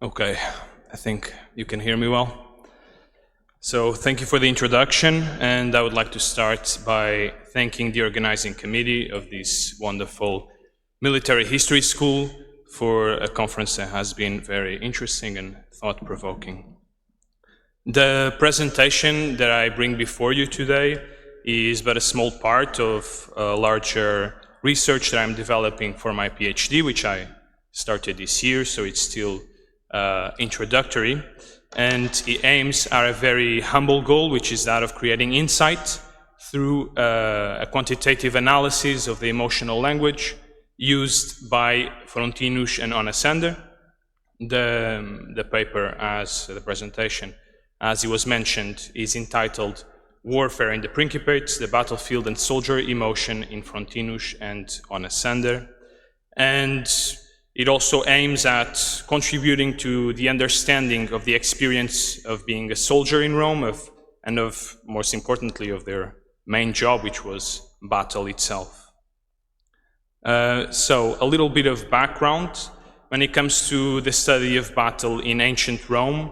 Okay, I think you can hear me well. So thank you for the introduction, and I would like to start by thanking the organizing committee of this wonderful military history school for a conference that has been very interesting and thought-provoking. The presentation that I bring before you today is but a small part of a larger research that I'm developing for my PhD, which I started this year, so it's still introductory, and it aims at a very humble goal, which is that of creating insight through a quantitative analysis of the emotional language used by Frontinus and Onasander. The paper, as the presentation, as it was mentioned, is entitled Warfare in the Principate, the Battlefield and Soldier Emotion in Frontinus and Onasander. And it also aims at contributing to the understanding of the experience of being a soldier in Rome, and most importantly, of their main job, which was battle itself. So, a little bit of background. When it comes to the study of battle in ancient Rome,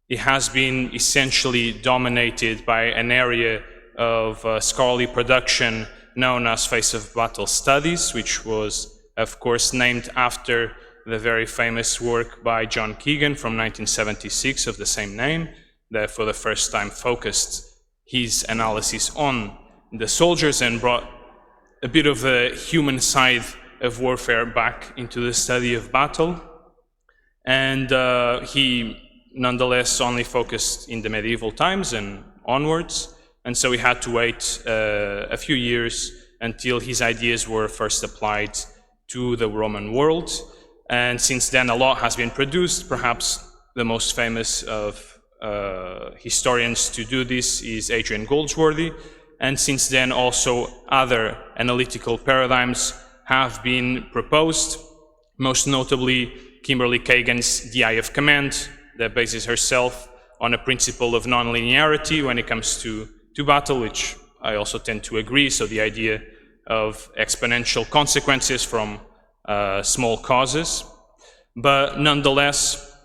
it has been essentially dominated by an area of scholarly production known as face of battle studies, which was of course named after the very famous work by John Keegan from 1976 of the same name, that for the first time focused his analysis on the soldiers and brought a bit of the human side of warfare back into the study of battle. And he nonetheless only focused in the medieval times and onwards, and so he had to wait a few years until his ideas were first applied to the Roman world. And since then a lot has been produced. Perhaps the most famous of historians to do this is Adrian Goldsworthy, and since then also other analytical paradigms have been proposed, most notably Kimberly Kagan's The Eye of Command, that bases herself on a principle of non-linearity when it comes to battle, which I also tend to agree. So the idea of exponential consequences from small causes. But nonetheless,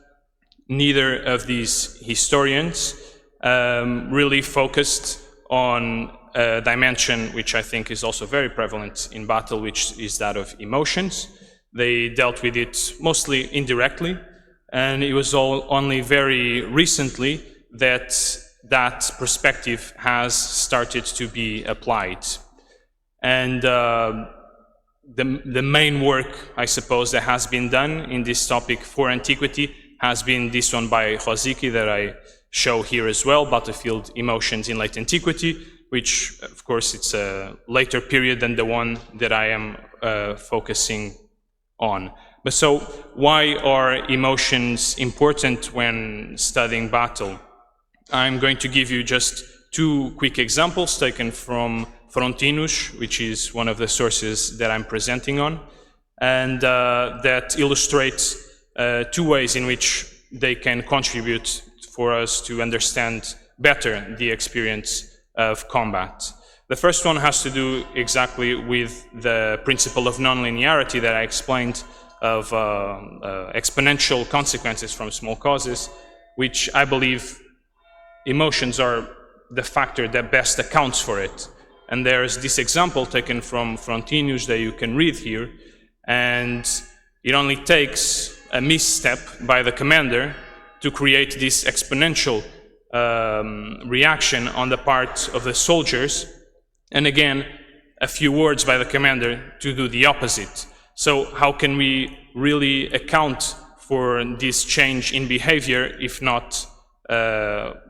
neither of these historians really focused on a dimension which I think is also very prevalent in battle, which is that of emotions. They dealt with it mostly indirectly, and it was only very recently that that perspective has started to be applied. And the main work, I suppose, that has been done in this topic for antiquity has been this one by Rosicky that I show here as well, Battlefield Emotions in Late Antiquity, which of course it's a later period than the one that I am focusing on. But so why are emotions important when studying battle? I'm going to give you just two quick examples taken from Frontinus, which is one of the sources that I'm presenting on, and that illustrates two ways in which they can contribute for us to understand better the experience of combat. The first one has to do exactly with the principle of nonlinearity that I explained, of exponential consequences from small causes, which I believe emotions are the factor that best accounts for it. And there's this example taken from Frontinus that you can read here, and it only takes a misstep by the commander to create this exponential reaction on the part of the soldiers, and again, a few words by the commander to do the opposite. So how can we really account for this change in behavior if not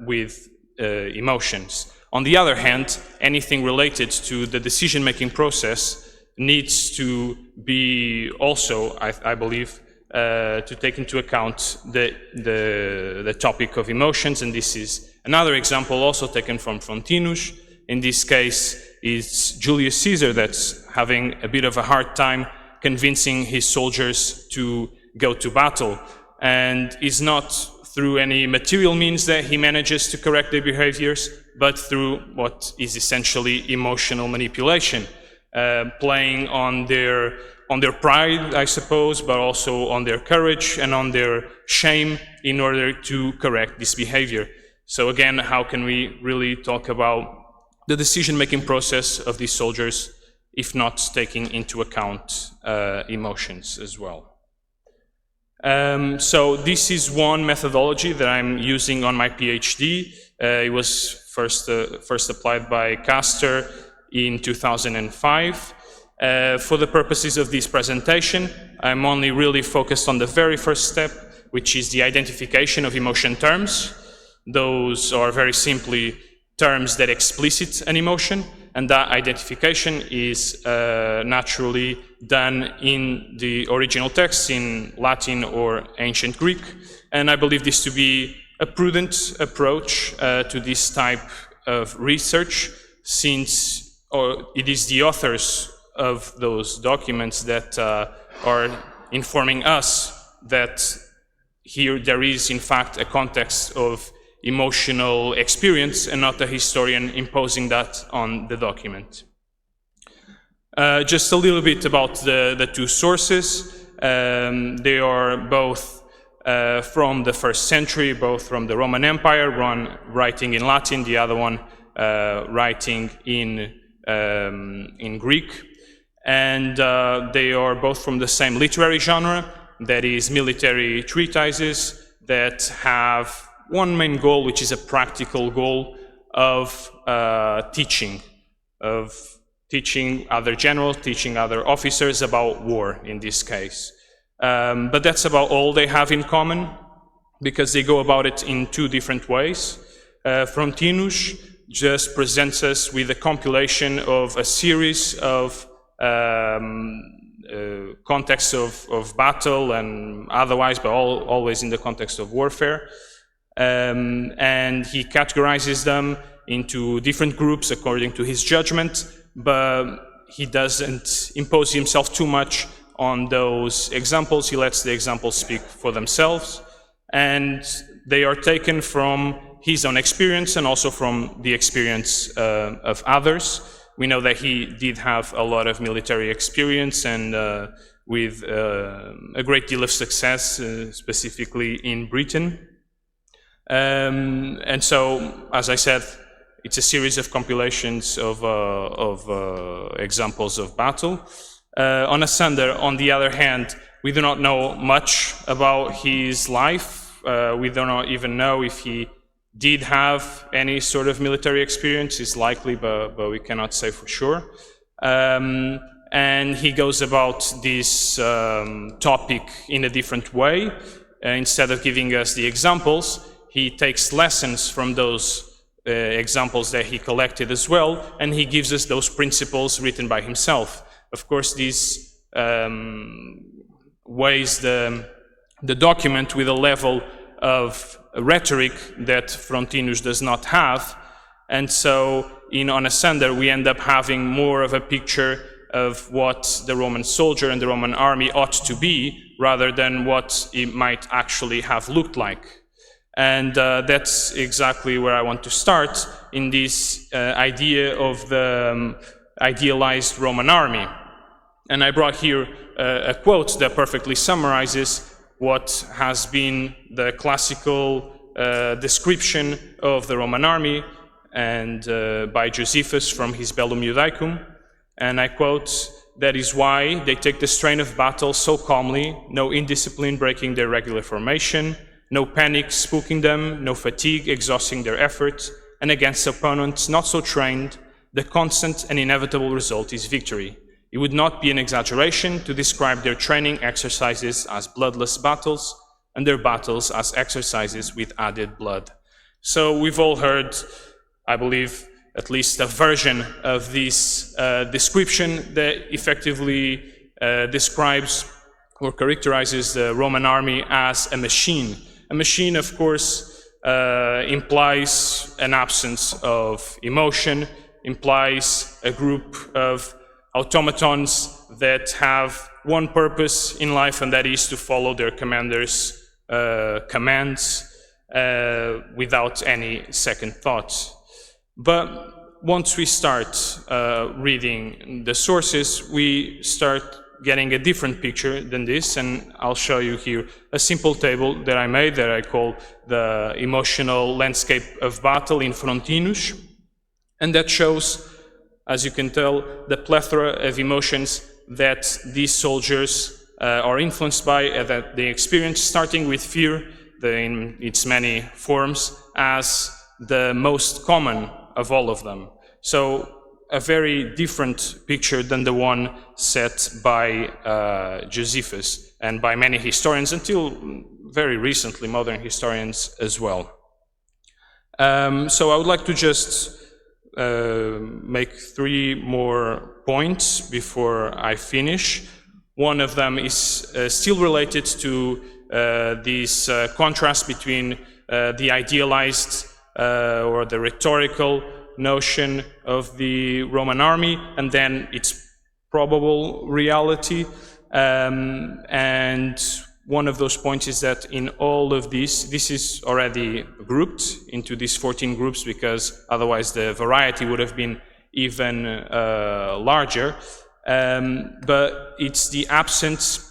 with emotions? On the other hand, anything related to the decision-making process needs to be also, I believe, to take into account the topic of emotions, and this is another example also taken from Frontinus. In this case, it's Julius Caesar that's having a bit of a hard time convincing his soldiers to go to battle, and it's not through any material means that he manages to correct their behaviors, but through what is essentially emotional manipulation, playing on their on their pride, I suppose, but also on their courage and on their shame in order to correct this behavior. So again, how can we really talk about the decision-making process of these soldiers if not taking into account emotions as well? So this is one methodology that I'm using on my PhD. It was first applied by Castor in 2005. For the purposes of this presentation, I'm only really focused on the very first step, which is the identification of emotion terms. Those are very simply terms that explicit an emotion, and that identification is naturally done in the original text in Latin or ancient Greek. And I believe this to be a prudent approach to this type of research, since it is the authors of those documents that are informing us that here there is in fact a context of emotional experience and not a historian imposing that on the document. Just a little bit about the two sources. They are both from the 1st century, both from the Roman Empire, one writing in Latin, the other one writing in Greek. And they are both from the same literary genre, that is military treatises that have one main goal, which is a practical goal of teaching other generals, teaching other officers about war in this case. But that's about all they have in common, because they go about it in two different ways. Frontinus just presents us with a compilation of a series of contexts of battle and otherwise, but always in the context of warfare. And he categorizes them into different groups according to his judgment, but he doesn't impose himself too much on those examples. He lets the examples speak for themselves, and they are taken from his own experience and also from the experience of others. We know that he did have a lot of military experience and with a great deal of success, specifically in Britain. And so, as I said, it's a series of compilations of examples of battle. Onasander, on the other hand, we do not know much about his life. We do not even know if he did have any sort of military experience. It's likely, but we cannot say for sure. And he goes about this topic in a different way. Instead of giving us the examples, he takes lessons from those examples that he collected as well, and he gives us those principles written by himself. Of course, this weighs the document with a level of rhetoric that Frontinus does not have, and so in Onasander we end up having more of a picture of what the Roman soldier and the Roman army ought to be, rather than what it might actually have looked like. And that's exactly where I want to start, in this idea of the idealized Roman army. And I brought here a quote that perfectly summarizes what has been the classical description of the Roman army, and by Josephus from his Bellum Judaicum. And I quote, "That is why they take the strain of battle so calmly, no indiscipline breaking their regular formation, no panic spooking them, no fatigue exhausting their efforts, and against opponents not so trained, the constant and inevitable result is victory. It would not be an exaggeration to describe their training exercises as bloodless battles, and their battles as exercises with added blood." So we've all heard, I believe, at least a version of this description that effectively describes or characterizes the Roman army as a machine. A machine, of course, implies an absence of emotion, implies a group of automatons that have one purpose in life, and that is to follow their commander's commands without any second thought. But once we start reading the sources, we start getting a different picture than this, and I'll show you here a simple table that I made that I call the emotional landscape of battle in Frontinus, and that shows, as you can tell, the plethora of emotions that these soldiers are influenced by and that they experience, starting with fear in its many forms as the most common of all of them. So a very different picture than the one set by Josephus and by many historians, until very recently modern historians as well. So I would like to just make 3 more points before I finish. One of them is still related to this contrast between the idealized or the rhetorical notion of the Roman army and then its probable reality. And one of those points is that in all of this is already grouped into these 14 groups, because otherwise the variety would have been even larger. But it's the absence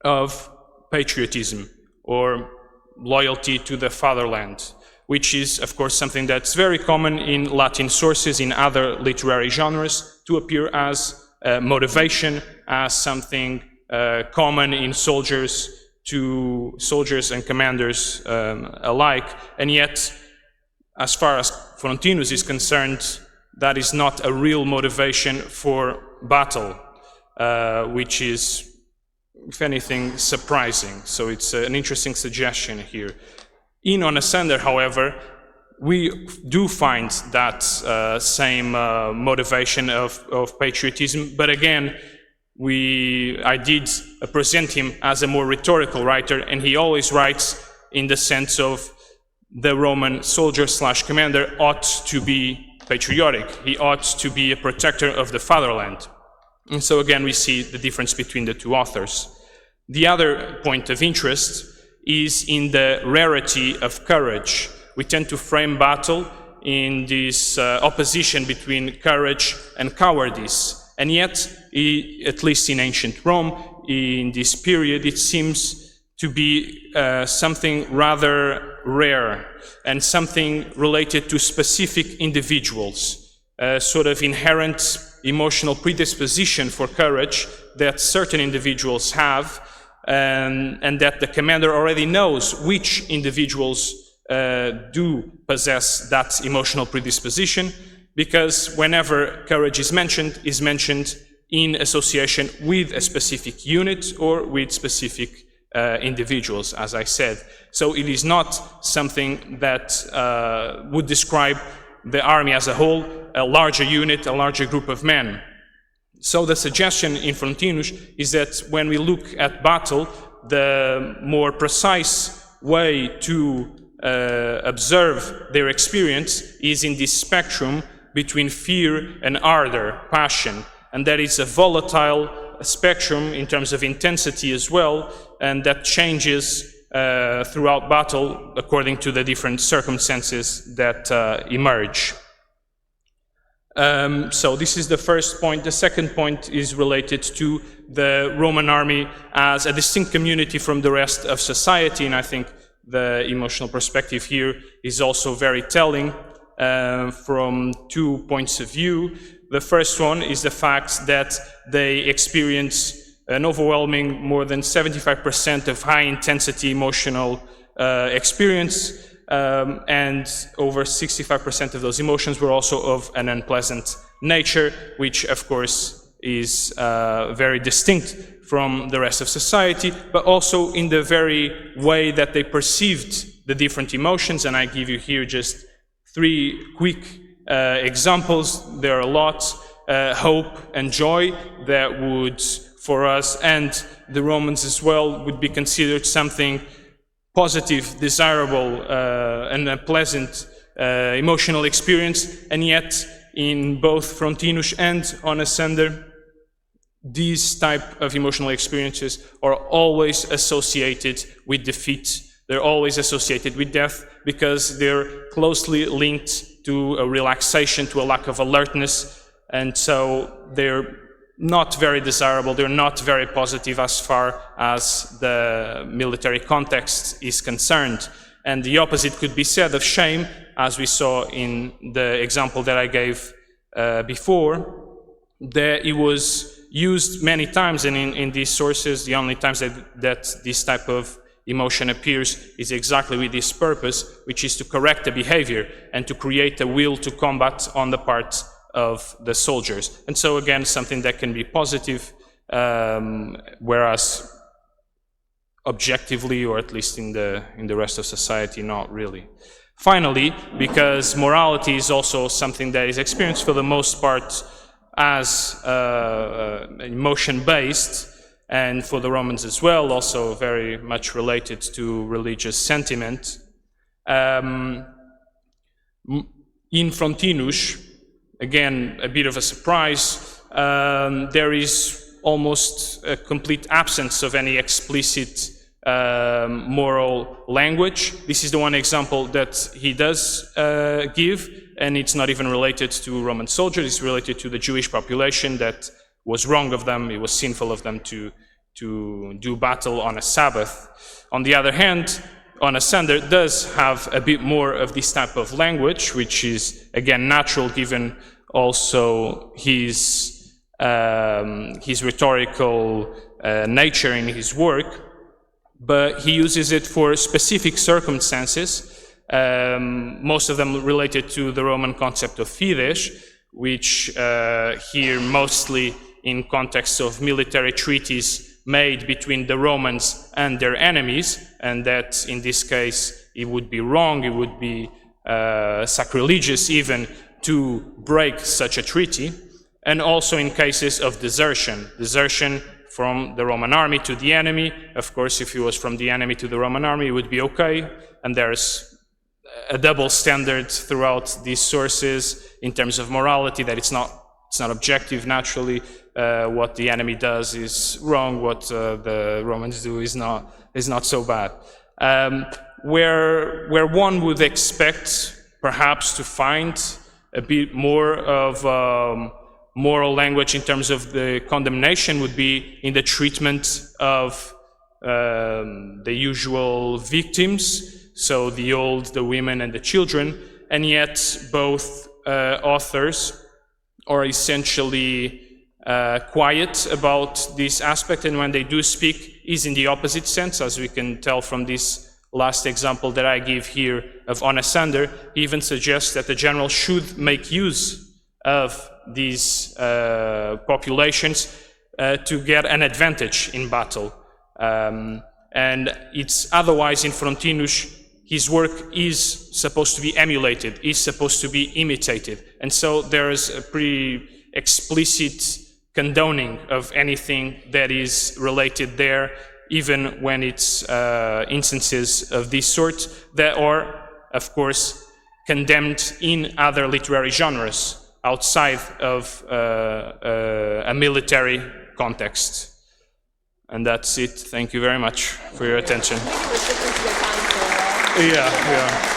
of patriotism or loyalty to the fatherland, which is, of course, something that's very common in Latin sources, in other literary genres, to appear as motivation, as something common in soldiers and commanders alike. And yet, as far as Frontinus is concerned, that is not a real motivation for battle, which is, if anything, surprising. So it's an interesting suggestion here. In Onasander, however, we do find that same motivation of patriotism, but again, I did present him as a more rhetorical writer, and he always writes in the sense of the Roman soldier / commander ought to be patriotic. He ought to be a protector of the fatherland. And so again, we see the difference between the two authors. The other point of interest is in the rarity of courage. We tend to frame battle in this opposition between courage and cowardice. And yet, at least in ancient Rome, in this period, it seems to be something rather rare and something related to specific individuals, sort of inherent emotional predisposition for courage that certain individuals have, and that the commander already knows which individuals do possess that emotional predisposition, because whenever courage is mentioned in association with a specific unit or with specific individuals, as I said. So it is not something that would describe the army as a whole, a larger unit, a larger group of men. So the suggestion in Frontinus is that when we look at battle, the more precise way to observe their experience is in this spectrum between fear and ardor, passion, and that is a volatile spectrum in terms of intensity as well, and that changes throughout battle according to the different circumstances that emerge. So this is the first point. The second point is related to the Roman army as a distinct community from the rest of society, and I think the emotional perspective here is also very telling from 2 points of view. The first one is the fact that they experience an overwhelming more than 75% of high-intensity emotional experience, and over 65% of those emotions were also of an unpleasant nature, which of course is very distinct from the rest of society, but also in the very way that they perceived the different emotions. And I give you here just 3 quick examples. There are a lot. Hope and joy, that would, for us and the Romans as well, would be considered something positive, desirable, and a pleasant emotional experience. And yet, in both Frontinus and Onasander, these type of emotional experiences are always associated with defeat. They're always associated with death, because they're closely linked to a relaxation, to a lack of alertness, and so they're not very desirable, they're not very positive as far as the military context is concerned. And the opposite could be said of shame, as we saw in the example that I gave before, that it was used many times, and in these sources, the only times that this type of emotion appears is exactly with this purpose, which is to correct the behavior and to create a will to combat on the part of the soldiers. And so again, something that can be positive, whereas objectively, or at least in the rest of society, not really. Finally, because morality is also something that is experienced for the most part as emotion-based, and for the Romans as well, also very much related to religious sentiment. In Frontinus, again, a bit of a surprise, there is almost a complete absence of any explicit moral language. This is the one example that he does give, and it's not even related to Roman soldiers, it's related to the Jewish population, that was wrong of them, it was sinful of them to do battle on a Sabbath. On the other hand, Onasander does have a bit more of this type of language, which is again natural given also his rhetorical nature in his work, but he uses it for specific circumstances, most of them related to the Roman concept of fides, which here mostly in context of military treaties made between the Romans and their enemies, and that in this case it would be wrong, it would be sacrilegious even to break such a treaty, and also in cases of desertion from the Roman army to the enemy. Of course, if it was from the enemy to the Roman army, it would be okay, and there's a double standard throughout these sources in terms of morality, that it's not objective. Naturally, what the enemy does is wrong, what the Romans do is not so bad. Where one would expect perhaps to find a bit more of moral language in terms of the condemnation would be in the treatment of the usual victims, so the old, the women, and the children, and yet both authors are essentially quiet about this aspect, and when they do speak is in the opposite sense, as we can tell from this last example that I give here of Onasander. He even suggests that the general should make use of these populations to get an advantage in battle. And it's otherwise in Frontinus, his work is supposed to be emulated, is supposed to be imitated. And so there is a pretty explicit condoning of anything that is related there, even when it's instances of this sort that are, of course, condemned in other literary genres outside of a military context. And that's it. Thank you very much for your attention. For sticking to the time so well. Yeah.